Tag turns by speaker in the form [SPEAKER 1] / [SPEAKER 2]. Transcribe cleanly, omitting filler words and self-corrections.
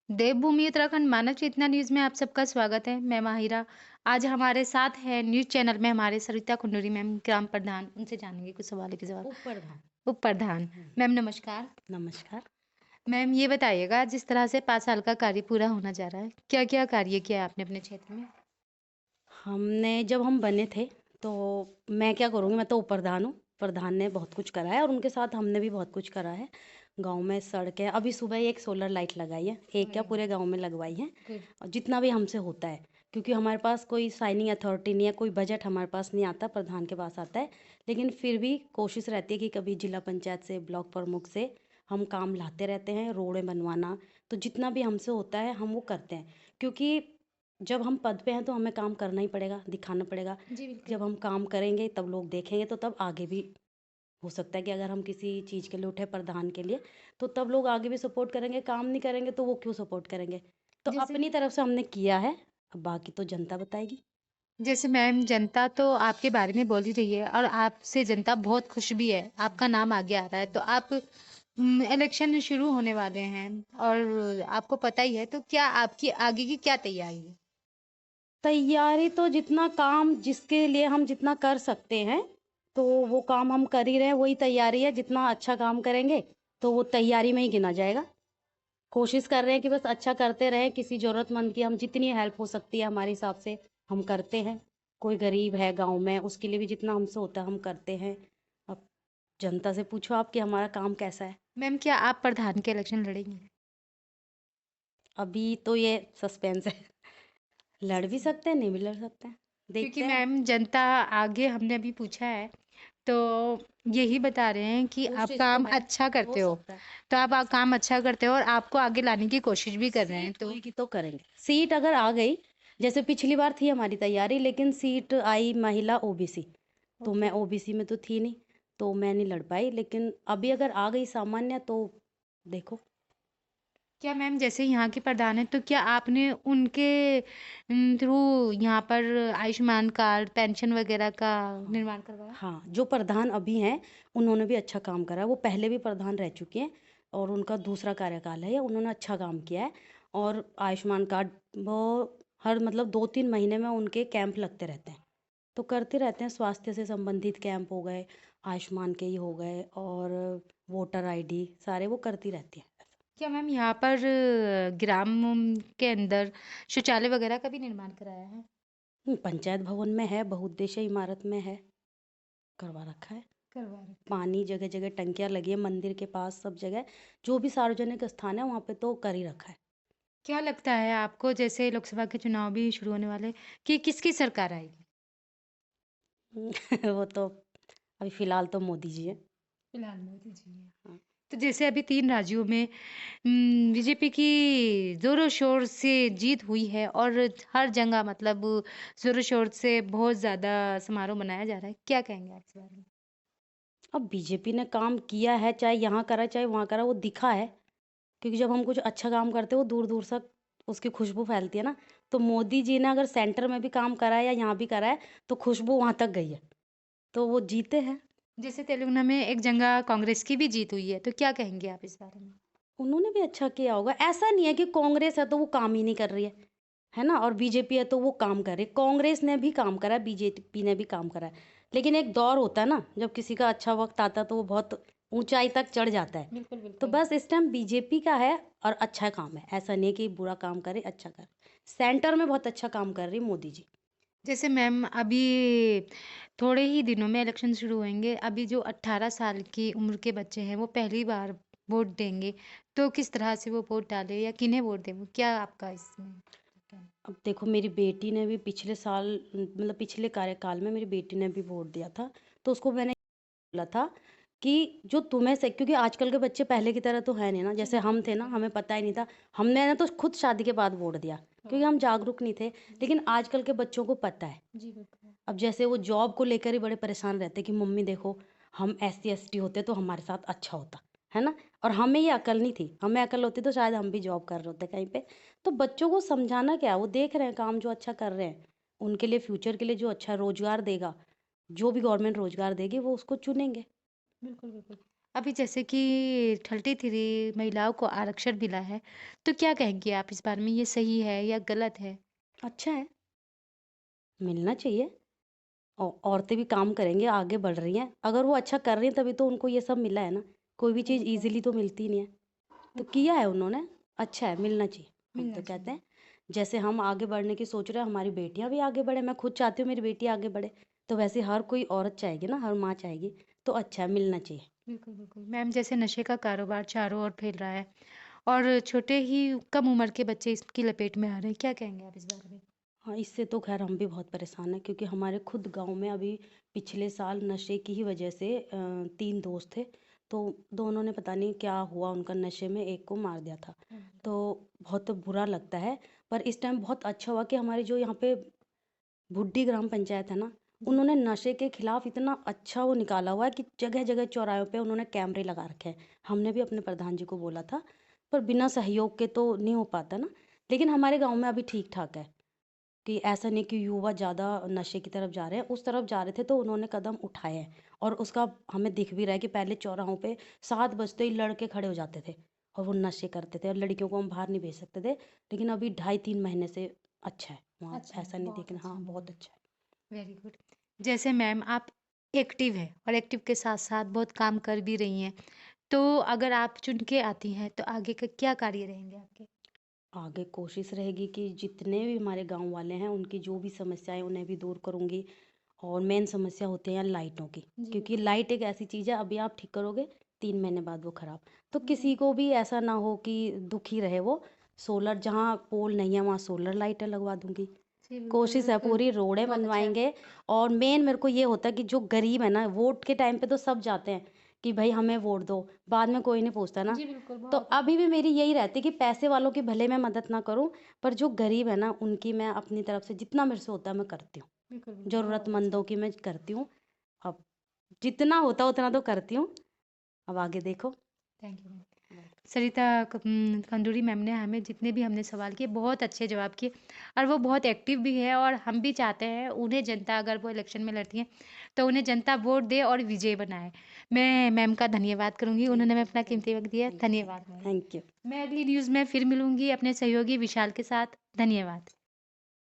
[SPEAKER 1] देवभूमि उत्तराखंड मानव चेतना news में आप सबका स्वागत है। मैं माहिरा। आज हमारे साथ है न्यूज़ चैनल में हमारे सरिता कुंडूरी मैम, ग्राम प्रधान। उनसे जानेंगे कुछ सवालों के जवाब।
[SPEAKER 2] ऊपर धान।
[SPEAKER 1] उप प्रधान। मैम नमस्कार।
[SPEAKER 2] नमस्कार।
[SPEAKER 1] मैम ये बताइएगा, जिस तरह से 5 साल का कार्य पूरा होना जा रहा है, क्या-क्या कार्य किया है आपने अपने क्षेत्र में?
[SPEAKER 2] हमने जब हम बने थे तो मैं क्या करूँगी, मैं तो प्रधान हूँ। प्रधान ने बहुत कुछ करा है और उनके साथ हमने भी बहुत कुछ करा है। गाँव में सड़कें अभी सुबह ही एक सोलर लाइट लगाई है, एक क्या
[SPEAKER 1] अरे वाह!
[SPEAKER 2] पूरे गाँव में लगवाई है।
[SPEAKER 1] गुड।
[SPEAKER 2] और जितना भी हमसे होता है, क्योंकि हमारे पास कोई साइनिंग अथॉरिटी नहीं है, कोई बजट हमारे पास नहीं आता, प्रधान के पास आता है। लेकिन फिर भी कोशिश रहती है कि कभी जिला पंचायत से, ब्लॉक प्रमुख से हम काम लाते रहते हैं, रोडें बनवाना। तो जितना भी हमसे होता है हम वो करते हैं, क्योंकि जब हम पद पे हैं तो हमें काम करना ही पड़ेगा, दिखाना पड़ेगा।
[SPEAKER 1] जी, बिल्कुल।
[SPEAKER 2] जब हम काम करेंगे तब लोग देखेंगे, तो तब आगे भी हो सकता है कि अगर हम किसी चीज़ के लिए उठे प्रधान के लिए, तो तब लोग आगे भी सपोर्ट करेंगे। काम नहीं करेंगे तो वो क्यों सपोर्ट करेंगे। तो
[SPEAKER 1] जैसे
[SPEAKER 2] अपनी तरफ से हमने किया है, अब बाकी तो जनता बताएगी।
[SPEAKER 1] जैसे मैम जनता तो आपके बारे में बोल ही रही है और आपसे जनता बहुत खुश भी है। आपका नाम आगे आ रहा है, तो आप इलेक्शन शुरू होने वाले हैं और आपको पता ही है, तो क्या आपकी आगे की क्या तैयारी है?
[SPEAKER 2] तैयारी तो जितना काम जिसके लिए हम जितना कर सकते हैं, तो वो काम हम कर ही रहे हैं, वही तैयारी है। जितना अच्छा काम करेंगे तो वो तैयारी में ही गिना जाएगा। कोशिश कर रहे हैं कि बस अच्छा करते रहें, किसी ज़रूरतमंद की हम जितनी हेल्प हो सकती है हमारे हिसाब से हम करते हैं। कोई गरीब है गाँव में, उसके लिए भी जितना हमसे होता है हम करते हैं। अब जनता से पूछो आप कि हमारा काम कैसा है।
[SPEAKER 1] मैम क्या आप प्रधान के इलेक्शन लड़ेंगे?
[SPEAKER 2] अभी तो ये सस्पेंस है। लड़ भी सकते हैं, नहीं भी लड़ सकते हैं,
[SPEAKER 1] क्योंकि
[SPEAKER 2] देखते हैं।
[SPEAKER 1] मैम जनता आगे हमने अभी पूछा है, तो यही बता रहे हैं कि आप
[SPEAKER 2] कोशिश तो
[SPEAKER 1] काम
[SPEAKER 2] है,
[SPEAKER 1] अच्छा
[SPEAKER 2] हो
[SPEAKER 1] करते हो।
[SPEAKER 2] सकता है।
[SPEAKER 1] तो आप काम अच्छा करते हो और आपको आगे लाने की कोशिश भी कर रहे हैं,
[SPEAKER 2] सीट
[SPEAKER 1] तो
[SPEAKER 2] होएगी तो करेंगे, सीट अगर आ गई। जैसे पिछली बार थी हमारी तैयारी, लेकिन सीट आई महिला ओबीसी, तो मैं
[SPEAKER 1] ओके।
[SPEAKER 2] ओबीसी में तो थी नहीं, तो मैं नहीं लड़ पाई। लेकिन अभी अगर आ गई सामान्य तो देखो।
[SPEAKER 1] क्या मैम जैसे यहाँ के प्रधान हैं, तो क्या आपने उनके थ्रू यहाँ पर आयुष्मान कार्ड, पेंशन वगैरह का
[SPEAKER 2] हाँ।
[SPEAKER 1] निर्माण करवाया?
[SPEAKER 2] हाँ, जो प्रधान अभी हैं उन्होंने भी अच्छा काम करा है। वो पहले भी प्रधान रह चुके हैं और उनका दूसरा कार्यकाल है, उन्होंने अच्छा काम किया है। और आयुष्मान कार्ड वो हर मतलब 2-3 महीने में उनके कैंप लगते रहते हैं, तो करते रहते हैं। स्वास्थ्य से संबंधित कैंप हो गए, आयुष्मान के ही हो गए, और वोटर आईडी सारे वो करती रहती है।
[SPEAKER 1] क्या मैम यहाँ पर ग्राम के अंदर शौचालय वगैरह का भी निर्माण कराया है?
[SPEAKER 2] पंचायत भवन में है, बहुउद्देशीय इमारत में है, करवा रखा है।
[SPEAKER 1] करवा रखा है।
[SPEAKER 2] पानी जगह जगह टंकियाँ लगी है, मंदिर के पास सब जगह जो भी सार्वजनिक स्थान है वहाँ पे तो कर ही रखा है।
[SPEAKER 1] क्या लगता है आपको, जैसे लोकसभा के चुनाव भी शुरू होने वाले हैं, कि किसकी सरकार आएगी?
[SPEAKER 2] वो तो अभी फिलहाल तो मोदी जी है।
[SPEAKER 1] फिलहाल मोदी जी है।
[SPEAKER 2] हाँ।
[SPEAKER 1] तो जैसे अभी 3 राज्यों में बीजेपी की ज़ोरों-शोर से जीत हुई है और हर जगह मतलब ज़ोरों-शोर से बहुत ज़्यादा समारोह मनाया जा रहा है। क्या कहेंगे आप इस बारे में?
[SPEAKER 2] अब बीजेपी ने काम किया है, चाहे यहाँ करा चाहे वहाँ करा, वो दिखा है। क्योंकि जब हम कुछ अच्छा काम करते हैं वो दूर दूर तक उसकी खुशबू फैलती है ना। तो मोदी जी ने अगर सेंटर में भी काम करा है या यहाँ भी करा है तो खुशबू वहाँ तक गई है, तो वो जीते हैं।
[SPEAKER 1] जैसे तेलंगाना में एक जगह कांग्रेस की भी जीत हुई है, तो क्या कहेंगे आप इस बारे में?
[SPEAKER 2] उन्होंने भी अच्छा किया होगा। ऐसा नहीं है कि कांग्रेस है तो वो काम ही नहीं कर रही है ना, और बीजेपी है तो वो काम कर रही है। कांग्रेस ने भी काम करा है, बीजेपी ने भी काम करा है। लेकिन एक दौर होता है ना, जब किसी का अच्छा वक्त आता है तो वो बहुत ऊंचाई तक चढ़ जाता है।
[SPEAKER 1] बिल्कुल,
[SPEAKER 2] तो
[SPEAKER 1] बिल्कुल।
[SPEAKER 2] बस इस टाइम बीजेपी का है और अच्छा काम है। ऐसा नहीं है कि बुरा काम करे, अच्छा करे। सेंटर में बहुत अच्छा काम कर रही मोदी जी।
[SPEAKER 1] जैसे मैम अभी थोड़े ही दिनों में इलेक्शन शुरू होंगे। अभी जो 18 साल की उम्र के बच्चे हैं, वो पहली बार वोट देंगे। तो किस तरह से वो वोट डालें या किन्हें वोट दें? वो क्या आपका इसमें कहना है?
[SPEAKER 2] अब देखो, मेरी बेटी ने भी पिछले साल मतलब पिछले कार्यकाल में मेरी बेटी ने भी वोट दिया था, तो उसको मैंने बोला था कि जो तुम्हें से, क्योंकि आजकल के बच्चे पहले की तरह तो है नहीं ना,
[SPEAKER 1] जी,
[SPEAKER 2] जैसे
[SPEAKER 1] बिल्कुल,
[SPEAKER 2] हम थे ना,
[SPEAKER 1] बिल्कुल।
[SPEAKER 2] हमें पता ही नहीं था। हमने ना तो खुद शादी के बाद वोट दिया, क्योंकि हम जागरूक नहीं थे। लेकिन आजकल के बच्चों को पता है।
[SPEAKER 1] जी, बिल्कुल।
[SPEAKER 2] अब जैसे वो जॉब को लेकर ही बड़े परेशान रहते कि मम्मी देखो, हम एससी एसटी होते तो हमारे साथ अच्छा होता, है ना। और हमें ये अकल नहीं थी, हमें अकल होती तो शायद हम भी जॉब कर रहे होते कहीं पे। तो बच्चों को समझाना क्या, वो देख रहे हैं काम जो अच्छा कर रहे हैं, उनके लिए फ्यूचर के लिए जो अच्छा रोजगार देगा, जो भी गवर्नमेंट रोजगार देगी वो उसको चुनेंगे।
[SPEAKER 1] बिल्कुल, बिल्कुल। अभी जैसे कि 33 महिलाओं को आरक्षण मिला है, तो क्या कहेंगी आप इस बारे में? ये सही है या गलत है?
[SPEAKER 2] अच्छा है, मिलना चाहिए। औरतें भी काम करेंगी, आगे बढ़ रही हैं। अगर वो अच्छा कर रही हैं तभी तो उनको ये सब मिला है ना। कोई भी चीज़
[SPEAKER 1] बिल्कुल,
[SPEAKER 2] ईज़िली तो मिलती नहीं है। तो
[SPEAKER 1] बिल्कुल,
[SPEAKER 2] किया है उन्होंने, अच्छा है, मिलना चाहिए। हम
[SPEAKER 1] मिलना
[SPEAKER 2] तो कहते
[SPEAKER 1] चाहिए।
[SPEAKER 2] हैं, जैसे हम आगे बढ़ने की सोच रहे हैं, हमारी बेटियाँ भी आगे बढ़ें। मैं खुद चाहती हूँ मेरी बेटी आगे बढ़े, तो वैसे हर कोई औरत चाहेगी ना, हर माँ चाहेगी। तो अच्छा है, मिलना चाहिए।
[SPEAKER 1] बिल्कुल, बिल्कुल। मैम जैसे नशे का कारोबार चारों ओर फैल रहा है और छोटे ही कम उम्र के बच्चे इसकी लपेट में आ रहे हैं, क्या कहेंगे आप इस बारे में?
[SPEAKER 2] हाँ, इससे तो ख़ैर हम भी बहुत परेशान हैं, क्योंकि हमारे खुद गाँव में अभी पिछले साल नशे की ही वजह से 3 दोस्त थे, तो दोनों ने पता नहीं क्या हुआ उनका, नशे में एक को मार दिया था।
[SPEAKER 1] हुँ,
[SPEAKER 2] तो बहुत बुरा लगता है, पर इस टाइम बहुत अच्छा हुआ कि हमारी जो यहाँ पे बुड्ढी ग्राम पंचायत है ना,
[SPEAKER 1] जी।
[SPEAKER 2] उन्होंने नशे के खिलाफ इतना अच्छा वो निकाला हुआ है कि जगह-जगह चौराहों पे उन्होंने कैमरे लगा रखे हैं। हमने भी अपने प्रधान जी को बोला था, पर बिना सहयोग के तो नहीं हो पाता ना। लेकिन हमारे गाँव में अभी ठीक-ठाक है। कि ऐसा नहीं कि युवा ज़्यादा नशे की तरफ जा रहे हैं, उस तरफ जा रहे थे तो उन्होंने कदम उठाए हैं। और उसका हमें दिख भी रहा है कि पहले चौराहों पे 7 बजते ही लड़के खड़े हो जाते थे और वो नशे करते थे, और लड़कियों को हम बाहर नहीं भेज सकते थे। लेकिन अभी 2.5-3 महीने से अच्छा है वहाँ,
[SPEAKER 1] अच्छा है,
[SPEAKER 2] ऐसा नहीं
[SPEAKER 1] बहुत
[SPEAKER 2] देखना,
[SPEAKER 1] अच्छा
[SPEAKER 2] हाँ,
[SPEAKER 1] है
[SPEAKER 2] बहुत
[SPEAKER 1] मैम।
[SPEAKER 2] अच्छा है।
[SPEAKER 1] Very good. जैसे मैम आप एक्टिव हैं और एक्टिव के साथ-साथ बहुत काम कर भी रही हैं, तो अगर आप चुन के आती हैं, तो आगे का क्या कार्य रहेंगे आपके?
[SPEAKER 2] आगे कोशिश रहेगी कि जितने भी हमारे गाँव वाले हैं, उनकी जो भी समस्याएँ उन्हें भी दूर करूँगी। और मेन समस्या होती है यहाँ लाइटों की,
[SPEAKER 1] जी,
[SPEAKER 2] क्योंकि
[SPEAKER 1] बिल्कुल।
[SPEAKER 2] लाइट एक ऐसी चीज़ है, अभी आप ठीक करोगे 3 महीने बाद वो खराब। तो
[SPEAKER 1] जी,
[SPEAKER 2] किसी को भी ऐसा ना हो कि दुखी रहे वो। सोलर जहाँ पोल नहीं है वहाँ सोलर लाइटें लगवा दूँगी।
[SPEAKER 1] जी, बिल्कुल,
[SPEAKER 2] कोशिश है
[SPEAKER 1] बिल्कुल।
[SPEAKER 2] पूरी, रोडें
[SPEAKER 1] बहुत अच्छा है।
[SPEAKER 2] बनवाएँगे। और मेन मेरे को ये होता है कि जो गरीब है ना, वोट के टाइम पे तो सब जाते हैं कि भई हमें वोट दो, बाद में कोई नहीं पूछता ना।
[SPEAKER 1] जी, बिल्कुल,
[SPEAKER 2] तो
[SPEAKER 1] बहुत अच्छा।
[SPEAKER 2] अभी भी मेरी यही रहती है कि पैसे वालों की भले मैं मदद ना करूँ, पर जो गरीब है ना, उनकी मैं अपनी तरफ से जितना मेरे से होता है मैं करती हूँ।
[SPEAKER 1] बिल्कुल, बिल्कुल, बहुत अच्छा।
[SPEAKER 2] ज़रूरतमंदों की मैं करती हूँ। अब जितना होता है उतना तो करती हूँ, अब आगे देखो।
[SPEAKER 1] Thank you ma'am. Sarita Kanduri ma'am ने हमें जितने भी हमने सवाल किए बहुत अच्छे जवाब किए और वो बहुत एक्टिव भी है और हम भी चाहते हैं उन्हें जनता अगर वो इलेक्शन में लड़ती हैं तो उन्हें जनता वोट दे और विजयी बनाए। मैं मैम का धन्यवाद करूँगी, उन्होंने हमें
[SPEAKER 2] थैंक यू,
[SPEAKER 1] अपना
[SPEAKER 2] थैंक
[SPEAKER 1] कीमती
[SPEAKER 2] यू,
[SPEAKER 1] वक़्त दिया।
[SPEAKER 2] थैंक यू,
[SPEAKER 1] धन्यवाद मैम।
[SPEAKER 2] Thank you.
[SPEAKER 1] मैं अगली न्यूज़ में फिर मिलूँगी अपने सहयोगी विशाल के साथ। धन्यवाद।